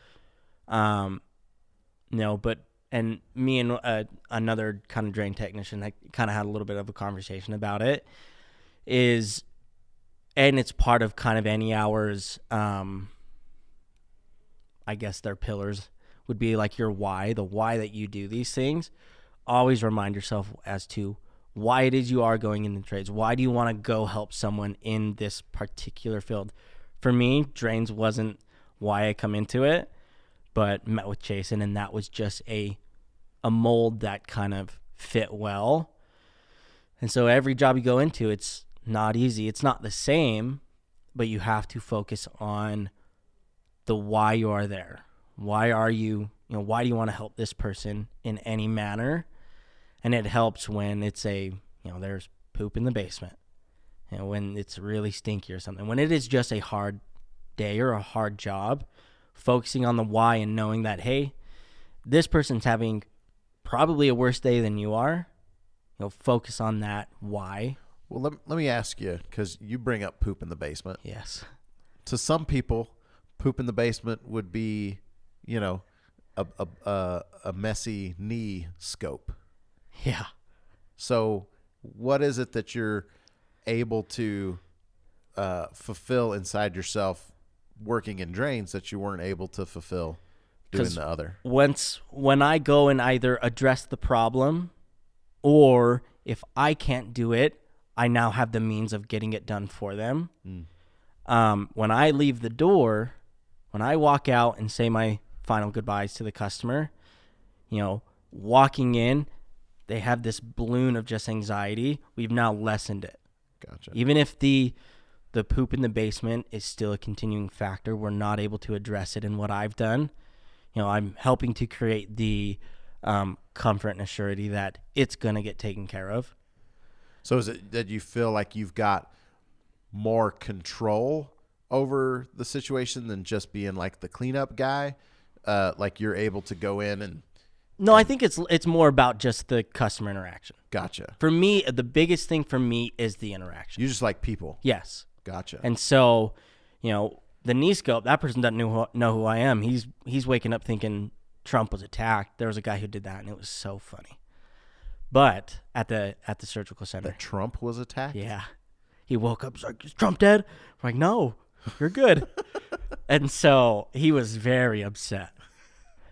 But me and another kind of drain technician that kind of had a little bit of a conversation about it and it's part of kind of any hours. I guess their pillars would be like your why, the why that you do these things. Always remind yourself as to why it is you are going into trades. Why do you want to go help someone in this particular field? For me, drains wasn't why I come into it, but met with Jason, and that was just a mold that kind of fit well. And so every job you go into, it's not easy. It's not the same, but you have to focus on the why you are there. Why are you, why do you want to help this person in any manner? And it helps when it's there's poop in the basement, when it's really stinky or something. When it is just a hard day or a hard job, focusing on the why and knowing that, hey, this person's having probably a worse day than you are, focus on that why. Well, let me ask you, because you bring up poop in the basement. Yes. To some people, poop in the basement would be, a messy knee scope. Yeah. So what is it that you're able to fulfill inside yourself working in drains that you weren't able to fulfill doing the other? When I go and either address the problem, or if I can't do it, I now have the means of getting it done for them. When I leave the door, when I walk out and say my final goodbyes to the customer, walking in, they have this balloon of just anxiety. We've now lessened it. Gotcha. Even if the poop in the basement is still a continuing factor, we're not able to address it. And what I've done, I'm helping to create the comfort and assurity that it's going to get taken care of. So is it that you feel like you've got more control over the situation than just being like the cleanup guy? Like you're able to go in No, I think it's more about just the customer interaction. Gotcha. For me, the biggest thing for me is the interaction. You just like people. Yes. Gotcha. And so, the knee scope, that person doesn't know who I am. He's waking up thinking Trump was attacked. There was a guy who did that, and it was so funny. But at the surgical center, that Trump was attacked? Yeah. He woke up, he's like, is Trump dead? I'm like, no, you're good. And so he was very upset.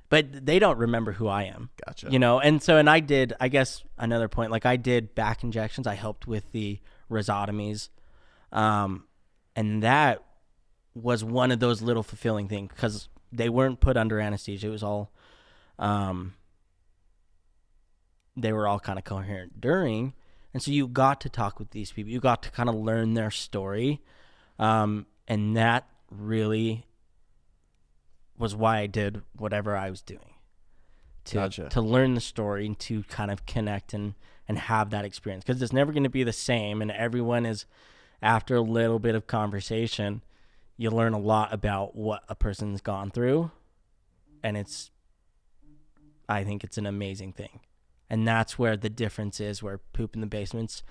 But they don't remember who I am. Gotcha. And I did, I guess, another point, like I did back injections. I helped with the rhizotomies. And that was one of those little fulfilling things because they weren't put under anesthesia. It was all, they were all kind of coherent during. And so you got to talk with these people. You got to kind of learn their story. And that really was why I did whatever I was doing. To learn the story and to kind of connect and have that experience. Because it's never going to be the same. And everyone is, after a little bit of conversation, you learn a lot about what a person's gone through. And I think it's an amazing thing. And that's where the difference is, where Poop in the Basement's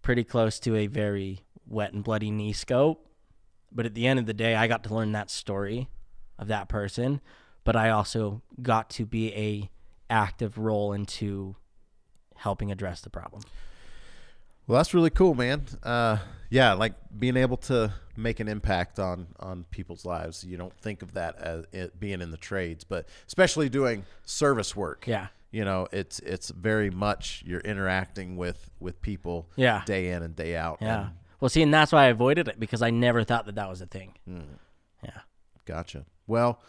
pretty close to a very wet and bloody knee scope. But at the end of the day, I got to learn that story of that person. But I also got to be a active role into helping address the problem. Well, that's really cool, man. Yeah, like being able to make an impact on people's lives. You don't think of that as it being in the trades, but especially doing service work. Yeah. It's very much you're interacting with people day in and day out. Yeah. Well, see, and that's why I avoided it, because I never thought that was a thing. Yeah. Gotcha. Well,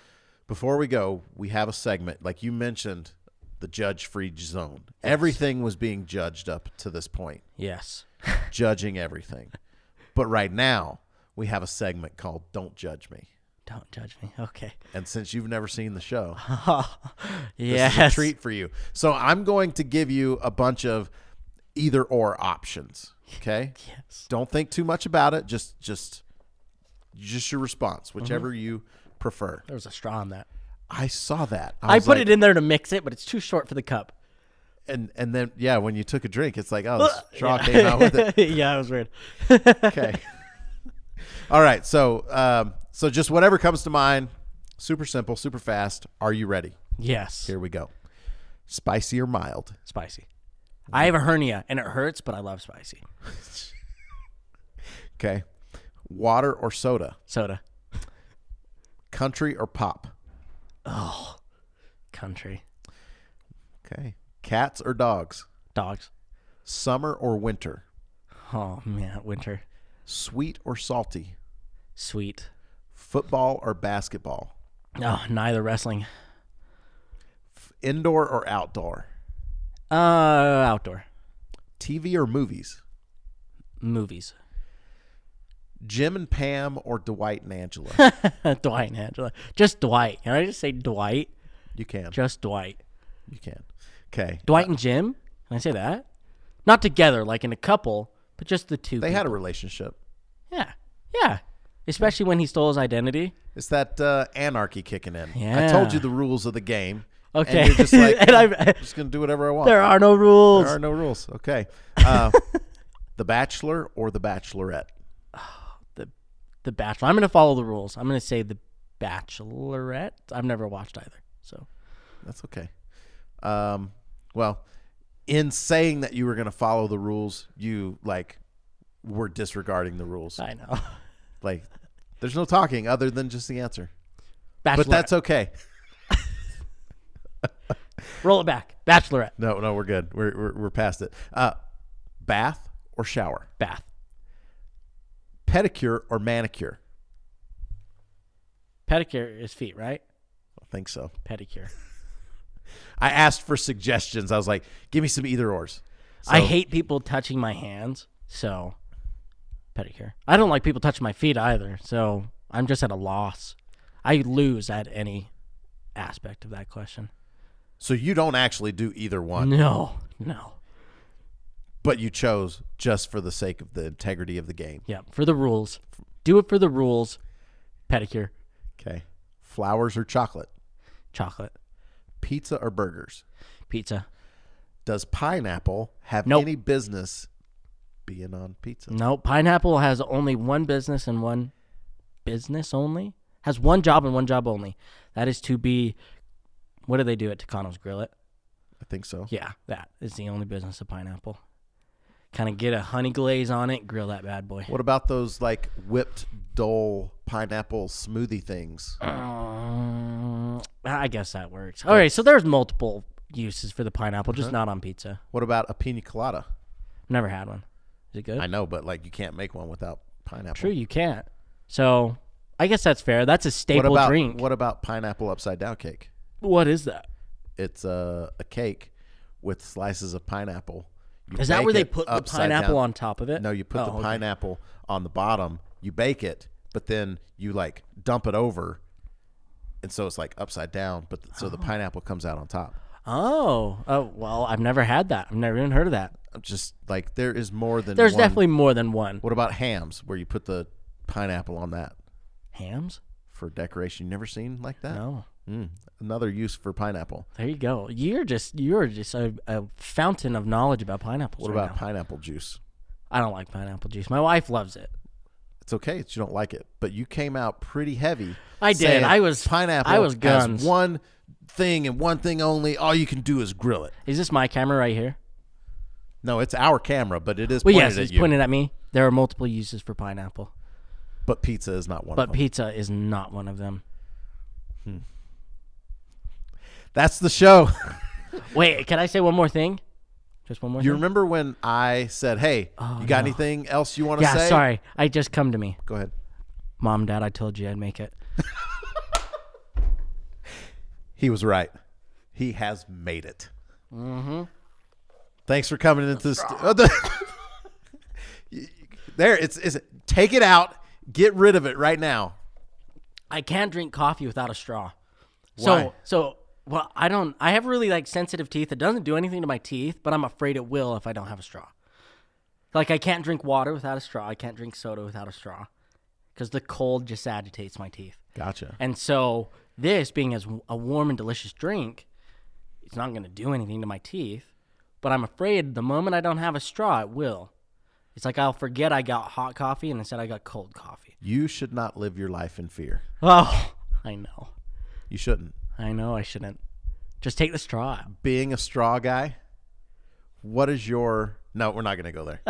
before we go, we have a segment. Like you mentioned, the judge-free zone. Yes. Everything was being judged up to this point. Yes. Judging everything. But right now, we have a segment called Don't Judge Me. Don't judge me. Okay. And since you've never seen the show, yes, this is a treat for you. So I'm going to give you a bunch of either-or options, okay? Yes. Don't think too much about it. Just your response, whichever you prefer. There was a straw in that. I saw that. I put it in there to mix it, but it's too short for the cup. And then, when you took a drink, it's like, oh, the straw came out with it. Yeah, it was weird. Okay. All right. So just whatever comes to mind, super simple, super fast. Are you ready? Yes. Here we go. Spicy or mild? Spicy. I have a hernia, and it hurts, but I love spicy. Okay. Water or soda? Soda. Country or pop? Oh, country. Okay. Cats or dogs? Dogs. Summer or winter? Oh, man, winter. Sweet or salty? Sweet. Football or basketball? Oh, neither. Wrestling. Indoor or outdoor? Outdoor. TV or movies? Movies. Jim and Pam or Dwight and Angela? Dwight and Angela. Just Dwight. Can I just say Dwight? You can. Just Dwight. You can. Okay. Dwight and Jim? Can I say that? Not together, like in a couple, but just the two. They people. had a relationship. Yeah. Yeah. Especially when he stole his identity. It's that anarchy kicking in. Yeah. I told you the rules of the game. Okay. And you're just like, and I'm just going to do whatever I want. There are no rules. There are no rules. Okay. The Bachelor or The Bachelorette? The Bachelor. I'm going to follow the rules. I'm going to say The Bachelorette. I've never watched either, so. That's okay. Well, in saying that you were going to follow the rules, you, were disregarding the rules. I know. There's no talking other than just the answer. Bachelorette. But that's okay. Roll it back. Bachelorette. No, we're good. We're past it. Bath or shower? Bath. Pedicure or manicure? Pedicure is feet, right? I think so. Pedicure. I asked for suggestions. I was like, give me some either-ors. So, I hate people touching my hands, so pedicure. I don't like people touching my feet either, so I'm just at a loss. I lose at any aspect of that question. So you don't actually do either one? No. But you chose just for the sake of the integrity of the game? Yeah, for the rules. Do it for the rules. Pedicure. Okay. Flowers or chocolate? Chocolate. Pizza or burgers? Pizza. Does pineapple have Nope. any business being on pizza? No, pineapple has only one business and one business only. Has one job and one job only. That is to be, what do they do at Tucano's? Grill it? I think so. Yeah, that is the only business of pineapple. Kind of get a honey glaze on it, grill that bad boy. What about those like whipped Dole pineapple smoothie things? I guess that works. All right, so there's multiple uses for the pineapple, just not on pizza. What about a pina colada? Never had one. Is it good? I know, but like you can't make one without pineapple. True, you can't. So I guess that's fair. That's a staple drink. What about pineapple upside down cake? What is that? It's a cake with slices of pineapple. You Is that bake where they it put the upside pineapple down. on top of it? No, you put the pineapple on the bottom. You bake it, but then you like dump it over, and so it's like upside down. But so the pineapple comes out on top. Oh, well, I've never had that. I've never even heard of that. Just like there is more than There's one. definitely more than one. What about hams, where you put the pineapple on that Hams? for decoration? You never seen like that? No. Another use for pineapple. There you go. You're just a fountain of knowledge about pineapples. What right about now. pineapple juice? I don't like pineapple juice. My wife loves it. It's okay that you don't like it, but you came out pretty heavy. I did. saying I was pineapple. I was guns. Has one thing and one thing only. All you can do is grill it. Is this my camera right here? No, it's our camera, but it is Well, pointed yes, at it's you. pointed at me. There are multiple uses for pineapple, But pizza is not one but of them. pizza is not one of them. That's the show. Wait, can I say one more thing? Just one more You thing? remember when I said, hey, you got anything else you want to say? Yeah, sorry. I just come to me. Go ahead. Mom, Dad, I told you I'd make it. He was right. He has made it. Mm-hmm. Thanks for coming into this. There, it's take it out. Get rid of it right now. I can't drink coffee without a straw. Why? Well, I have really like sensitive teeth. It doesn't do anything to my teeth, but I'm afraid it will if I don't have a straw. Like I can't drink water without a straw. I can't drink soda without a straw because the cold just agitates my teeth. Gotcha. And so this being as a warm and delicious drink, it's not going to do anything to my teeth, but I'm afraid the moment I don't have a straw, it will. It's like I'll forget I got hot coffee and instead I got cold coffee. You should not live your life in fear. Oh, I know. You shouldn't. I know I shouldn't. Just take the straw out. Being a straw guy, what is your... No, we're not going to go there.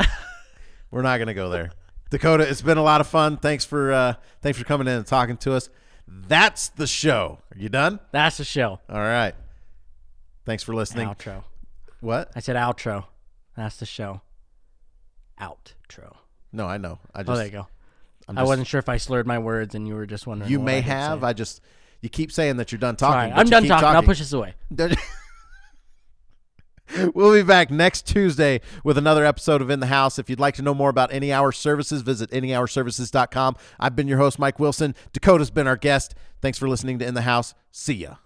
We're not going to go there. Dakota, it's been a lot of fun. Thanks for coming in and talking to us. That's the show. Are you done? That's the show. All right. Thanks for listening. Outro. What? I said outro. That's the show. Outro. No, I know. Oh, there you go. I wasn't sure if I slurred my words and you were just wondering. You what may I did have. say. You keep saying that you're done All talking. right, but I'm you done keep talking. I'll push this away. We'll be back next Tuesday with another episode of In the House. If you'd like to know more about Any Hour Services, visit anyhourservices.com. I've been your host, Mike Wilson. Dakota's been our guest. Thanks for listening to In the House. See ya.